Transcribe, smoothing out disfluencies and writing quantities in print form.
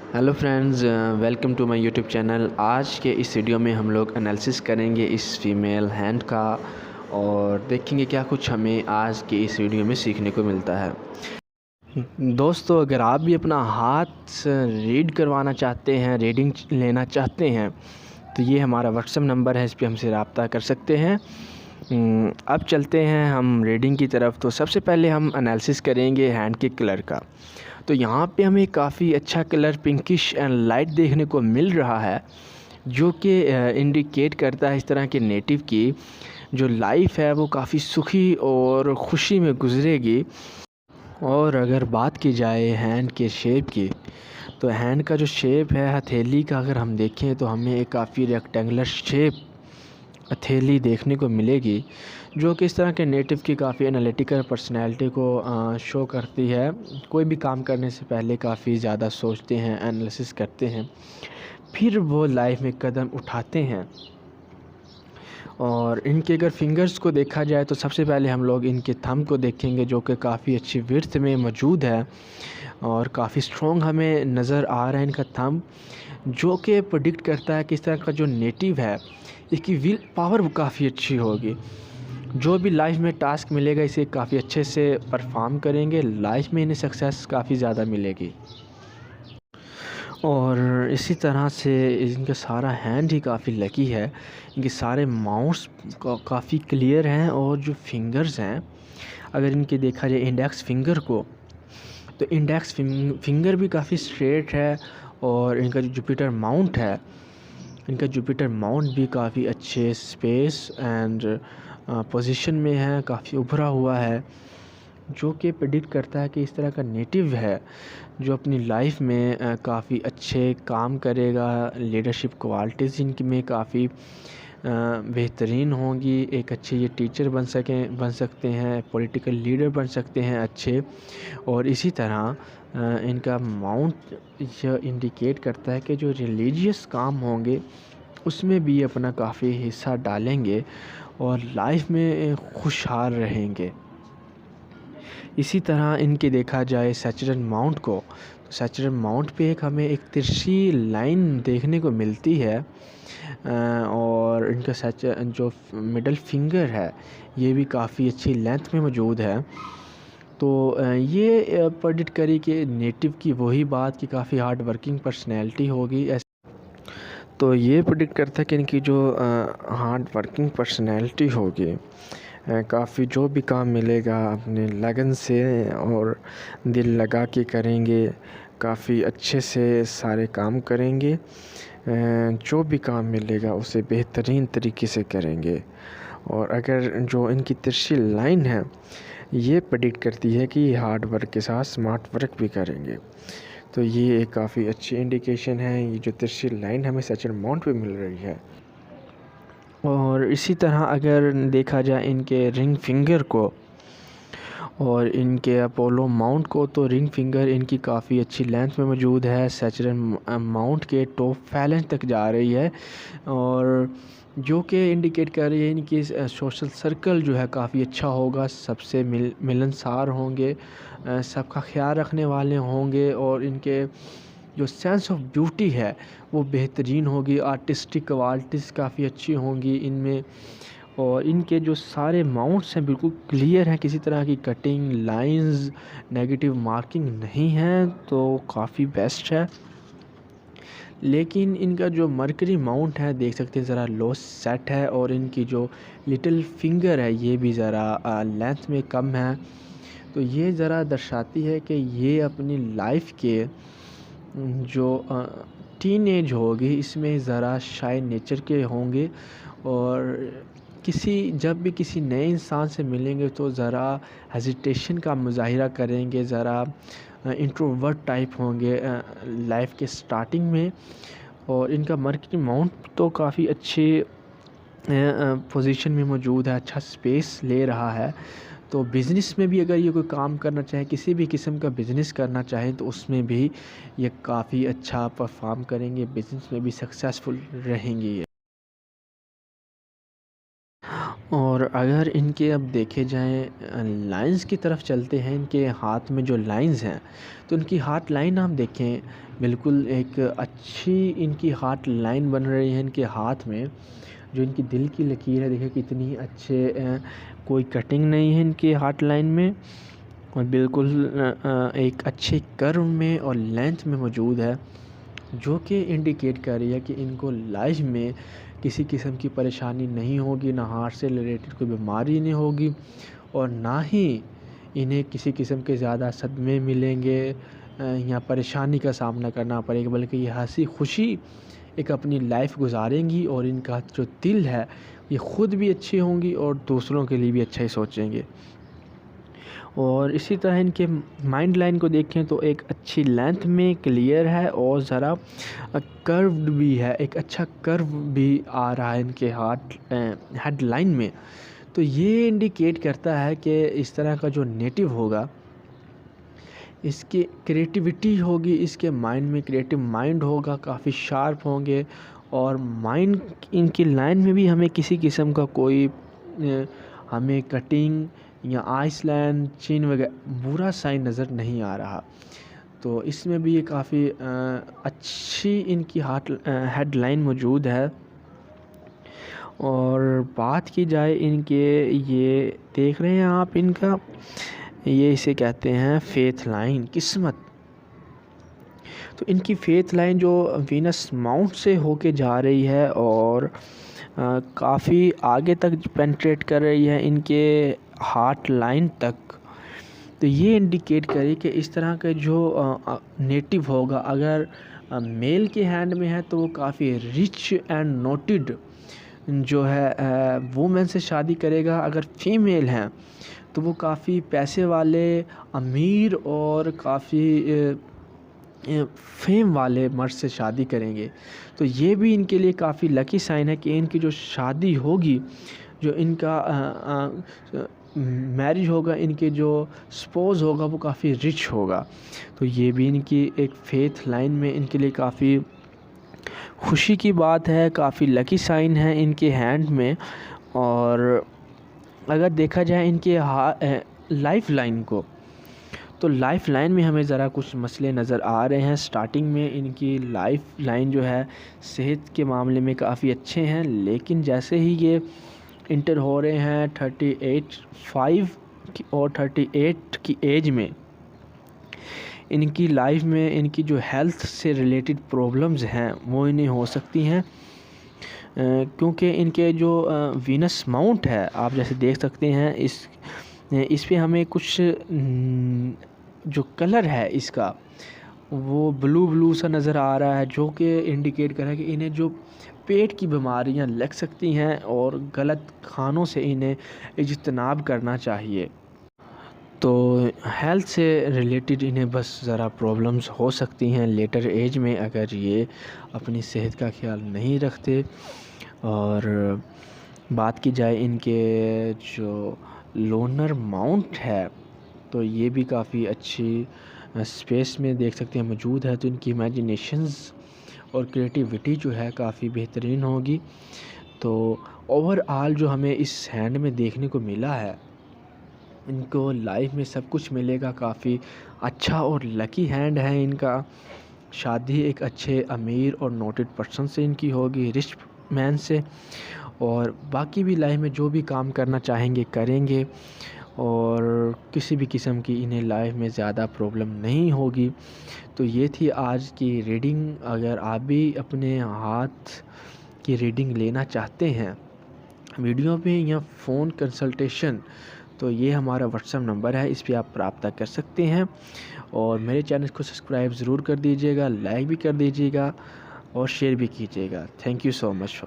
Hello friends, welcome to my YouTube channel. आज के इस वीडियो में हम लोग एनालिसिस करेंगे इस फीमेल हैंड का और देखेंगे क्या कुछ हमें आज के इस वीडियो में सीखने को मिलता है। दोस्तों, अगर आप भी अपना हाथ रीड करवाना चाहते हैं, रीडिंग लेना चाहते हैं, तो ये हमारा व्हाट्सएप नंबर है, इस पर हमसे रब्ता कर सकते हैं। अब चलते हैं हम रीडिंग की तरफ। तो सबसे पहले हम एनालिसिस करेंगे हैंड के कलर का। तो यहाँ पे हमें काफ़ी अच्छा कलर पिंकिश एंड लाइट देखने को मिल रहा है, जो कि इंडिकेट करता है इस तरह के नेटिव की जो लाइफ है वो काफ़ी सुखी और ख़ुशी में गुजरेगी। और अगर बात की जाए हैंड के शेप की, तो हैंड का जो शेप है हथेली का, अगर हम देखें तो हमें एक काफ़ी रेक्टेंगुलर शेप हथेली देखने को मिलेगी, जो कि इस तरह के नेटिव की काफ़ी एनालिटिकल पर्सनैलिटी को शो करती है। कोई भी काम करने से पहले काफ़ी ज़्यादा सोचते हैं, एनालिसिस करते हैं, फिर वो लाइफ में कदम उठाते हैं। और इनके अगर फिंगर्स को देखा जाए तो सबसे पहले हम लोग इनके थंब को देखेंगे, जो कि काफ़ी अच्छी विड्थ में मौजूद है और काफ़ी स्ट्रॉन्ग हमें नज़र आ रहा है इनका थंब, जो कि प्रेडिक्ट करता है कि इस तरह का जो नेटिव है इसकी विल पावर काफ़ी अच्छी होगी। जो भी लाइफ में टास्क मिलेगा इसे काफ़ी अच्छे से परफॉर्म करेंगे, लाइफ में इन्हें सक्सेस काफ़ी ज़्यादा मिलेगी। और इसी तरह से इनका सारा हैंड ही काफ़ी लकी है, इनके सारे माउस काफ़ी क्लियर हैं। और जो फिंगर्स हैं, अगर इनके देखा जाए इंडेक्स फिंगर को, तो इंडेक्स फिंगर भी काफ़ी स्ट्रेट है। और इनका जो जुपिटर माउंट है, इनका जुपिटर माउंट भी काफ़ी अच्छे स्पेस एंड पोजीशन में है, काफ़ी उभरा हुआ है, जो कि प्रेडिक्ट करता है कि इस तरह का नेटिव है जो अपनी लाइफ में काफ़ी अच्छे काम करेगा। लीडरशिप क्वालिटीज़ इनकी में काफ़ी बेहतरीन होंगी। एक अच्छे ये टीचर बन सकते हैं, पॉलिटिकल लीडर बन सकते हैं अच्छे। और इसी तरह इनका माउंट यह इंडिकेट करता है कि जो रिलीजियस काम होंगे उसमें भी अपना काफ़ी हिस्सा डालेंगे और लाइफ में खुशहाल रहेंगे। इसी तरह इनके देखा जाए सैचरन माउंट को, तो सैचरन माउंट पे हमें एक तिरछी लाइन देखने को मिलती है। और इनका जो मिडल फिंगर है ये भी काफ़ी अच्छी लेंथ में मौजूद है। तो ये प्रेडिक्ट करी कि नेटिव की वही बात कि काफ़ी हार्ड वर्किंग पर्सनैलिटी होगी। तो ये प्रेडिक्ट करता है कि इनकी जो हार्ड वर्किंग पर्सनैलिटी होगी, काफ़ी जो भी काम मिलेगा अपने लगन से और दिल लगा के करेंगे, काफ़ी अच्छे से सारे काम करेंगे। जो भी काम मिलेगा उसे बेहतरीन तरीके से करेंगे। और अगर जो इनकी तिरछी लाइन है ये प्रेडिक्ट करती है कि हार्ड वर्क के साथ स्मार्ट वर्क भी करेंगे। तो ये एक काफ़ी अच्छी इंडिकेशन है, ये जो तिरछी लाइन हमें सैचरन माउंट पे मिल रही है। और इसी तरह अगर देखा जाए इनके रिंग फिंगर को और इनके अपोलो माउंट को, तो रिंग फिंगर इनकी काफ़ी अच्छी लेंथ में मौजूद है, सैचरन माउंट के टॉप फैलेंज तक जा रही है। और जो कि इंडिकेट कर रही है इनकी सोशल सर्कल जो है काफ़ी अच्छा होगा, सबसे मिलनसार होंगे, सबका ख्याल रखने वाले होंगे। और इनके जो सेंस ऑफ ब्यूटी है वो बेहतरीन होगी, आर्टिस्टिक क्वालिटीज़ काफ़ी अच्छी होंगी इनमें। और इनके जो सारे माउंट्स हैं बिल्कुल क्लियर हैं, किसी तरह की कटिंग लाइंस नेगेटिव मार्किंग नहीं है, तो काफ़ी बेस्ट है। लेकिन इनका जो मरकरी माउंट है देख सकते हैं ज़रा लो सेट है, और इनकी जो लिटिल फिंगर है ये भी ज़रा लेंथ में कम है। तो ये ज़रा दर्शाती है कि ये अपनी लाइफ के जो टीन एज होगी इसमें ज़रा शाय नेचर के होंगे। और जब भी किसी नए इंसान से मिलेंगे तो ज़रा हेजिटेशन का मुज़ाहिरा करेंगे, ज़रा इंट्रोवर्ट टाइप होंगे लाइफ के स्टार्टिंग में। और इनका मरकरी माउंट तो काफ़ी अच्छे पोजीशन में मौजूद है, अच्छा स्पेस ले रहा है। तो बिज़नेस में भी अगर ये कोई काम करना चाहे, किसी भी किस्म का बिज़नेस करना चाहें, तो उसमें भी ये काफ़ी अच्छा परफॉर्म करेंगे, बिज़नेस में भी सक्सेसफुल रहेंगे ये। और अगर इनके अब देखे जाएँ लाइंस की तरफ चलते हैं, इनके हाथ में जो लाइंस हैं, तो इनकी हार्ट लाइन आप देखें, बिल्कुल एक अच्छी इनकी हार्ट लाइन बन रही है इनके हाथ में। जो इनकी दिल की लकीर है, देखिए कितनी अच्छे कोई कटिंग नहीं है इनके हार्ट लाइन में, और बिल्कुल एक अच्छे कर्व में और लेंथ में मौजूद है, जो कि इंडिकेट कर रही है कि इनको लाइफ में किसी किस्म की परेशानी नहीं होगी, ना हार्ट से रिलेटेड कोई बीमारी नहीं होगी, और ना ही इन्हें किसी किस्म के ज़्यादा सदमे मिलेंगे या परेशानी का सामना करना पड़ेगा, बल्कि ये हँसी खुशी एक अपनी लाइफ गुजारेंगी, और इनका जो दिल है ये ख़ुद भी अच्छी होंगी और दूसरों के लिए भी अच्छा ही सोचेंगे। और इसी तरह इनके माइंड लाइन को देखें तो एक अच्छी लेंथ में क्लियर है, और ज़रा कर्व्ड भी है, एक अच्छा कर्व भी आ रहा है इनके हेड लाइन में। तो ये इंडिकेट करता है कि इस तरह का जो नेटिव होगा, इसकी क्रिएटिविटी होगी, इसके माइंड में क्रिएटिव माइंड होगा, काफ़ी शार्प होंगे, और माइंड इनकी लाइन में भी हमें किसी किस्म का कोई हमें कटिंग या आइसलैंड चिन वगैरह बुरा साइन नज़र नहीं आ रहा। तो इसमें भी ये काफ़ी अच्छी इनकी हेड लाइन मौजूद है। और बात की जाए इनके, ये देख रहे हैं आप इनका, ये इसे कहते हैं फेथ लाइन, किस्मत। तो इनकी फेथ लाइन जो वीनस माउंट से होके जा रही है और काफ़ी आगे तक पेनिट्रेट कर रही है इनके हार्ट लाइन तक। तो ये इंडिकेट करे कि इस तरह का जो नेटिव होगा, अगर मेल के हैंड में है तो वो काफ़ी रिच एंड नोटेड जो है वुमेन से शादी करेगा। अगर फीमेल हैं तो वो काफ़ी पैसे वाले, अमीर और काफ़ी फेम वाले मर्द से शादी करेंगे। तो ये भी इनके लिए काफ़ी लकी साइन है कि इनकी जो शादी होगी, जो इनका मैरिज होगा, इनके जो स्पोज होगा वो काफ़ी रिच होगा। तो ये भी इनकी एक फेथ लाइन में इनके लिए काफ़ी खुशी की बात है, काफ़ी लकी साइन है इनके हैंड में। और अगर देखा जाए इनके लाइफ लाइन को, तो लाइफ लाइन में हमें ज़रा कुछ मसले नज़र आ रहे हैं। स्टार्टिंग में इनकी लाइफ लाइन जो है सेहत के मामले में काफ़ी अच्छे हैं, लेकिन जैसे ही ये इंटर हो रहे हैं 38 और 38 की एज में, इनकी लाइफ में इनकी जो हेल्थ से रिलेटेड प्रॉब्लम्स हैं वो इन्हें हो सकती हैं, क्योंकि इनके जो वीनस माउंट है, आप जैसे देख सकते हैं इस पे हमें कुछ जो कलर है इसका वो ब्लू सा नज़र आ रहा है, जो कि इंडिकेट कर रहा है कि इन्हें जो पेट की बीमारियां लग सकती हैं और गलत खानों से इन्हें इज्तनाब करना चाहिए। तो हेल्थ से रिलेटेड इन्हें बस ज़रा प्रॉब्लम्स हो सकती हैं लेटर एज में, अगर ये अपनी सेहत का ख्याल नहीं रखते। और बात की जाए इनके जो लोनर माउंट है, तो ये भी काफ़ी अच्छी स्पेस में देख सकते हैं मौजूद है। तो इनकी इमेजिनेशंस और क्रिएटिविटी जो है काफ़ी बेहतरीन होगी। तो ओवरऑल जो हमें इस हैंड में देखने को मिला है, इनको लाइफ में सब कुछ मिलेगा, काफ़ी अच्छा और लकी हैंड है इनका। शादी एक अच्छे अमीर और नोटेड पर्सन से इनकी होगी, रिच मैन से, और बाकी भी लाइफ में जो भी काम करना चाहेंगे करेंगे, और किसी भी किस्म की इन्हें लाइफ में ज़्यादा प्रॉब्लम नहीं होगी। तो ये थी आज की रीडिंग। अगर आप भी अपने हाथ की रीडिंग लेना चाहते हैं वीडियो पे या फ़ोन कंसल्टेशन, तो ये हमारा व्हाट्सएप नंबर है, इस पे आप रब्ता कर सकते हैं। और मेरे चैनल को सब्सक्राइब ज़रूर कर दीजिएगा, लाइक भी कर दीजिएगा और शेयर भी कीजिएगा। Thank you so much.